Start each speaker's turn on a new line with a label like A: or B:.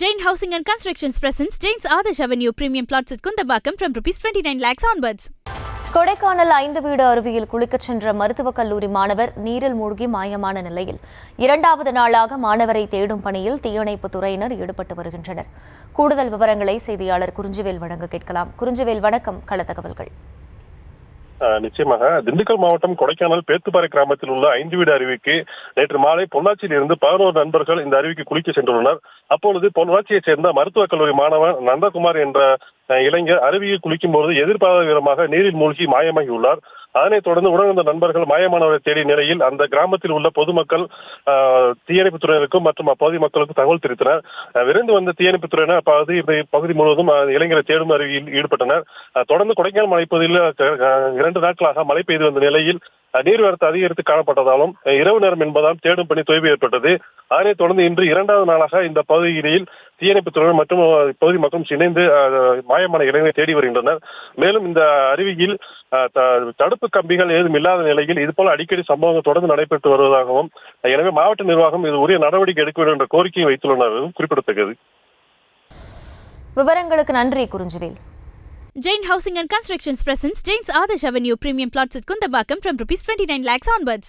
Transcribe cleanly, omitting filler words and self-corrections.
A: Jain Housing and Constructions presents Jain's Adarsh Avenue Premium Plots at Kundambakam from ₹29 lakhs onwards.
B: Kodaikanal 5 வீடு அருவியில் குளிக்கச் சென்ற மருத்துவக் கல்லூரி மாணவர் நீரில் மூழ்கி மாயமான நிலையில் 2வது நாளாக மாணவரை தேடும் பணியில் தீயணைப்புத் துறையினர் ஈடுபட்டு வருகின்றனர். கூடுதல் விவரங்களை செய்தியாளர் குறிஞ்சிவேல் வழங்க கேட்கலாம். குறிஞ்சிவேல், வணக்கம். கள தகவல்கள்.
C: நிச்சயமாக திண்டுக்கல் மாவட்டம் கொடைக்கானல் பேத்துப்பாறை கிராமத்தில் உள்ள 5 வீடு அருவிக்கு நேற்று மாலை பொள்ளாச்சியில் இருந்து 11 நண்பர்கள் இந்த அருவிக்கு குளிக்க சென்றுள்ளனர். அப்பொழுது பொள்ளாச்சியைச் சேர்ந்த மருத்துவக் கல்லூரி மாணவன் நந்தகுமார் என்ற இளைஞர் அருவியில் குளிக்கும் போது எதிர்பாராத விதமாக நீரில் மூழ்கி மாயமாகியுள்ளார். அதனைத் தொடர்ந்து உடனிருந்த நண்பர்கள் மாயமானவரை தேடிய நிலையில் அந்த கிராமத்தில் உள்ள பொதுமக்கள் தீயணைப்புத் துறையினருக்கும் மற்றும் அப்பகுதி மக்களுக்கும் தகவல் தெரிவித்தனர். விரைந்து வந்த தீயணைப்புத் துறையினர் பகுதி முழுவதும் இளைஞரை தேடும் அறிவியில் ஈடுபட்டனர். தொடர்ந்து கொடைக்கானல் மலைப்பகுதியில் 2 நாட்களாக மழை பெய்து வந்த நிலையில் நீர்வரத்து அதிகரித்து காணப்பட்டதாலும் இரவு நேரம் என்பதால் தேடும் பணி தொய்வு ஏற்பட்டது. அதனைத் தொடர்ந்து இன்று 2வது நாளாக இந்த பகுதியில் தீயணைப்புத் துறையினர் மற்றும் பகுதி மக்களும் இணைந்து மாயமான இளைஞரை தேடி வருகின்றனர். மேலும் இந்த அருவியில் தடுப்பு கம்பிகள் ஏதும் இல்லாத நிலையில் இதுபோல அடிக்கடி சம்பவங்கள் தொடர்ந்து நடைபெற்று வருவதாகவும், எனவே மாவட்ட நிர்வாகம் இது உரிய நடவடிக்கை எடுக்க வேண்டும் என்ற கோரிக்கையை வைத்துள்ளனர் குறிப்பிடத்தக்கது.
B: விவரங்களுக்கு நன்றி குறிஞ்சிவேல்.
A: Jain Housing and Constructions presents Jain's Adarsh Avenue Premium Plots at Kundambakam from ₹29 lakhs onwards.